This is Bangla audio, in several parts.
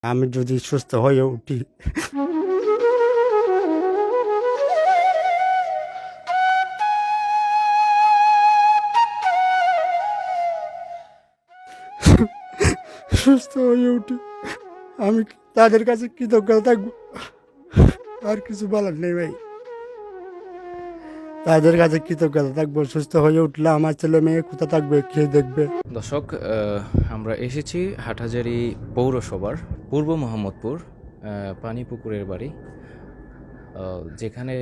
আমি যদি সুস্থ হয়ে উঠি, সুস্থ হয়ে উঠি, আমি তাদের কাছে কৃতজ্ঞতা থাকবো। আর কিছু বলার নেই ভাই, তাদের কাছে কৃতজ্ঞতা থাকবো। সুস্থ হয়ে উঠলে আমার ছেলে মেয়ে কোথা থাকবে, কে দেখবে? দর্শক, আমরা এসেছি হাটহাজারী পৌরসভার পূর্ব মোহাম্মদপুর পানিপুকুরের বাড়ি, যেখানে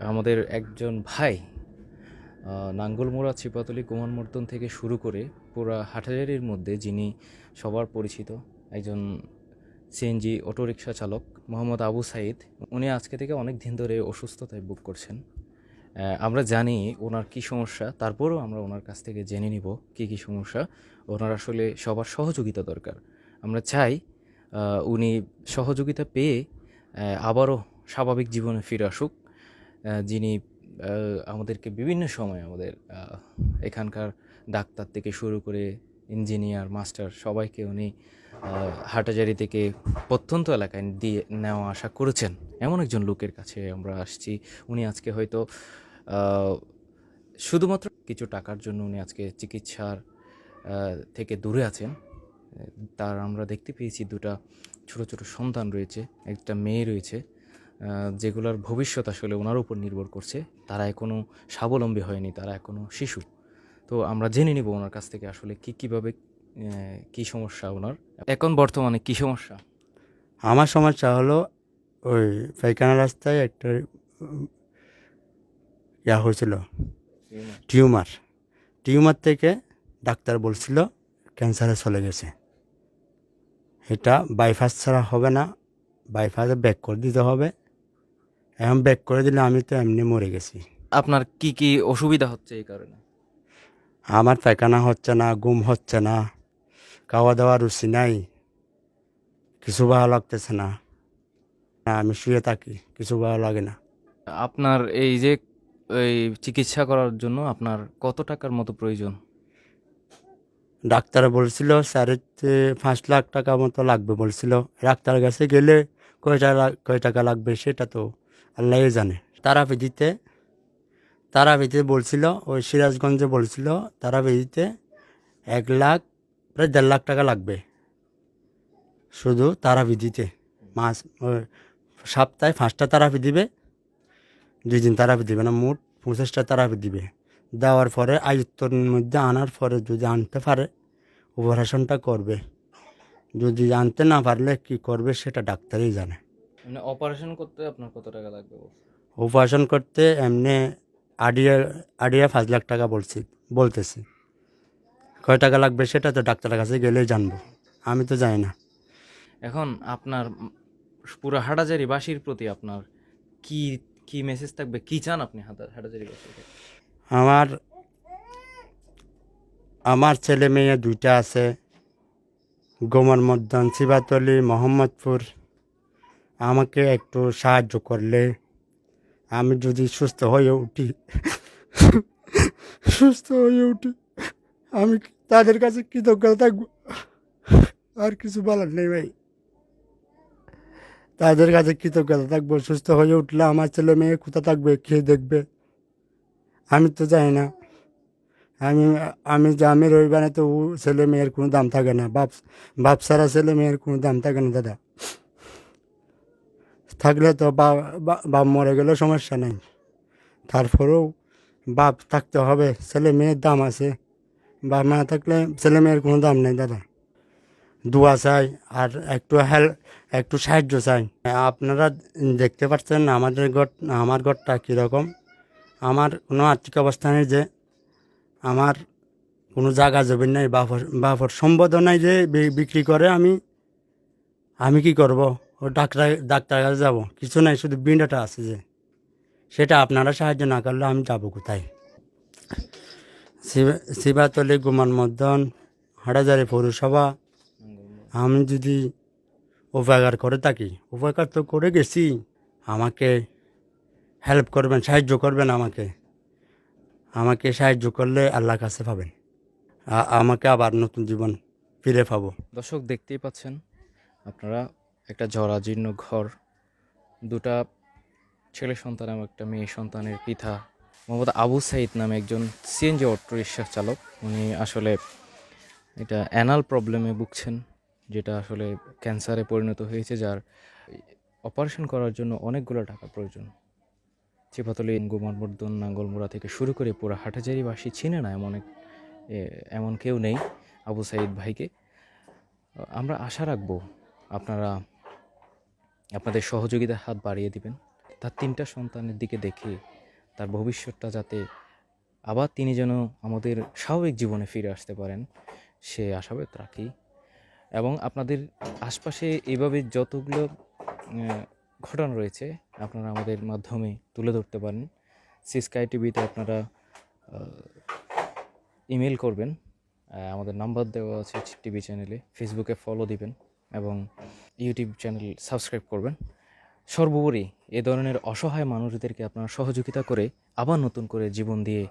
আমাদের একজন ভাই নাঙ্গলমোড়া চিপাতলি কুমারমর্দন থেকে শুরু করে পুরা হাটহাজারীর মধ্যে যিনি সবার পরিচিত একজন সিএনজি অটোরিকশা চালক মোহাম্মদ আবু সাইদ, উনি আজকে থেকে অনেক দিন ধরে অসুস্থতায় ভোগ করছেন। আমরা জানি ওনার কী সমস্যা, তারপরেও আমরা ওনার কাছ থেকে জেনে নিব কী সমস্যা। ওনার আসলে সবার সহযোগিতা দরকার। আমরা চাই উনি সহযোগিতা পেয়ে আবারও স্বাভাবিক জীবনে ফিরে আসুক। যিনি আমাদেরকে বিভিন্ন সময় আমাদের এখানকার ডাক্তার থেকে শুরু করে ইঞ্জিনিয়ার মাস্টার সবাইকে উনি হাটাজারি থেকে প্রত্যন্ত এলাকায় দিয়ে নেওয়া আসা করেছেন। এমন একজন লোকের কাছে আমরা আসছি। উনি আজকে হয়তো শুধুমাত্র কিছু টাকার জন্য উনি আজকে চিকিৎসার থেকে দূরে আছেন। তার আমরা দেখতে পেয়েছি দুটা ছোট ছোট সন্তান রয়েছে, একটা মেয়ে রয়েছে, যেগুলোর ভবিষ্যৎ আসলে ওনার উপর নির্ভর করছে। তারা এখনও স্বাবলম্বী হয়নি, তারা এখনও শিশু। তো আমরা জেনে নিব ওনার কাছ থেকে আসলে কীভাবে কী সমস্যা ওনার এখন বর্তমানে কী সমস্যা। আমার সমস্যা হলো ওই পায়খানা রাস্তায় একটা হয়েছিল, টিউমার। টিউমার থেকে ডাক্তার বলছিল ক্যান্সারে চলে গেছে। এটা বাইপাস ছাড়া হবে না, বাইপাসে ব্যাক করে দিতে হবে। এখন ব্যাক করে দিলে আমি তো এমনি মরে গেছি। আপনার কি অসুবিধা হচ্ছে এই কারণে? আমার পায়খানা হচ্ছে না, ঘুম হচ্ছে না, খাওয়া দাওয়ার রুচি নাই, কিছু ভালো লাগতেছে না। আমি শুয়ে থাকি, কিছু ভালো লাগে না। আপনার এই যে এই চিকিৎসা করার জন্য আপনার কত টাকার মতো প্রয়োজন? ডাক্তার বলছিল 5.5 লাখ টাকা মতো লাগবে বলছিল। ডাক্তার কাছে গেলে কয় টাকা লাগবে সেটা তো আল্লাহ জানে। তারাপীঠে বলছিল, ওই সিরাজগঞ্জে বলছিল তারাপীঠে 1 লাখ প্রায় 1.5 লাখ টাকা লাগবে শুধু তারাপীঠে। মাস সপ্তাহে 5টা তারাপি দিবে, 2 দিন তারাপি দিবে না, মোট 25টা তারাপি দিবে। দেওয়ার পরে আয়ত্তর মধ্যে আনার পরে যদি আনতে পারে অপারেশনটা করবে, যদি আনতে না পারলে কি করবে সেটা ডাক্তারই জানে। মানে অপারেশন করতে আপনার কত টাকা লাগবে? অপারেশন করতে এমনি আডিয়া আডিয়া 5 লাখ টাকা বলতেছি। কয় টাকা লাগবে সেটা তো ডাক্তারের কাছে গেলেই জানবো, আমি তো জানি না। এখন আপনার পুরো হাটাজারিবাসীর প্রতি আপনার কি কি মেসেজ থাকবে, কি চান আপনি হাটাজারিবাসীর কাছে? আমার আমার ছেলে মেয়ে 2টা আছে, গোমর মদ্দান শিবাতলি মোহাম্মদপুর। আমাকে একটু সাহায্য করলে আমি যদি সুস্থ হয়ে উঠি, আমি তাদের কাছে কৃতজ্ঞতা থাকবো। আর কিছু বলার নেই ভাই, তাদের কাছে কৃতজ্ঞতা থাকবো। সুস্থ হয়ে উঠলে আমার ছেলে মেয়ে কোথা থাকবে, কে দেখবে? আমি তো জানি না। আমি আমি আমি রবিবারে তো ছেলে মেয়ের কোনো দাম থাকে না। বাপ ছাড়া ছেলে মেয়ের কোনো দাম থাকে না দাদা। থাকলে তো বাপ মরে গেলেও সমস্যা নেই, তারপরেও বাপ থাকতে হবে, ছেলে মেয়ের দাম আছে। বাপ না থাকলে ছেলে মেয়ের কোনো দাম নেই দাদা। দোয়া চাই আর একটু সাহায্য চাই। আপনারা দেখতে পাচ্ছেন আমার ঘরটা কীরকম। আমার কোনো আর্থিক অবস্থা নেই যে আমার কোনো জায়গা জমিন নাই, বাপর সম্পদও নাই যে বিক্রি করে আমি কি করব? ও ডাক্তার কাছে যাবো, কিছু নাই, শুধু বিন্ডাটা আছে যে, সেটা আপনারা সাহায্য না করলে আমি যাব কোথায়? শিবাতলি গুমান মদন হাটাজারি পৌরসভা। আমি যদি উপকার করে থাকি, উপকার তো করে গেছি, আমাকে হেল্প করবেন, সাহায্য করবেন। আমাকে সাহায্য করলে আল্লাহর কাছে পাবেন, আমাকে আবার নতুন জীবন ফিরে পাবো। দর্শক, দেখতেই পাচ্ছেন আপনারা, একটা জরাজীর্ণ ঘর, দুটা ছেলে সন্তান এবং একটা মেয়ে সন্তানের পিতা মোহাম্মদ আবু সাইদ নামে একজন সিএনজি অটো রিক্সা চালক। উনি আসলে এটা অ্যানাল প্রবলেমে ভুগছেন, যেটা আসলে ক্যান্সারে পরিণত হয়েছে, যার অপারেশন করার জন্য অনেকগুলো টাকা প্রয়োজন। চিপাতলী, গোমানবর্ধন, নাঙ্গলমোড়া থেকে শুরু করে পুরো হাটাজারিবাসী চিনে না এমন কেউ নেই আবু সাইদ ভাইকে। আমরা আশা রাখবো আপনারা আপনাদের সহযোগিতার হাত বাড়িয়ে দিবেন। তার 3টা সন্তানের দিকে দেখে তার ভবিষ্যৎটা যাতে আবার তিনি যেন আমাদের স্বাভাবিক জীবনে ফিরে আসতে পারেন, সে আশাবাদ রাখি। এবং আপনাদের আশপাশে এইভাবে যতগুলো ঘটনা রয়েছে আপনারা আমাদের মাধ্যমে তুলে ধরতে পারেন। সিস্কাই টিভিতে আপনারা ইমেল করবেন, আমাদের নাম্বার দেওয়া আছে টিভি চ্যানেলে, ফেসবুকে ফলো দিবেন এবং ইউটিউব চ্যানেল সাবস্ক্রাইব করবেন। সর্বোপরি এ ধরনের অসহায় মানুষদেরকে আপনারা সহযোগিতা করে আবার নতুন করে জীবন দিয়ে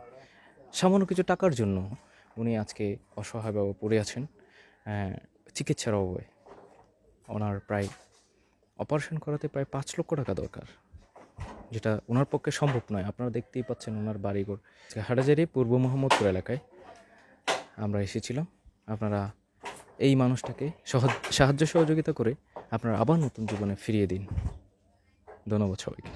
সামান্য কিছু টাকার জন্য উনি আজকে অসহায়ভাবে পড়ে আছেন চিকিৎসার অভাবে। ওনার প্রায় অপারেশন করাতে প্রায় 5 লক্ষ টাকা দরকার, যেটা ওনার পক্ষে সম্ভব নয়। আপনারা দেখতেই পাচ্ছেন ওনার বাড়িঘর হাটাজারি পূর্ব মোহাম্মদপুর এলাকায় আমরা এসেছিলাম। আপনারা এই মানুষটাকে সাহায্য সহযোগিতা করে আপনারা আবার নতুন জীবনে ফিরিয়ে দিন। ধন্যবাদ সবাইকে।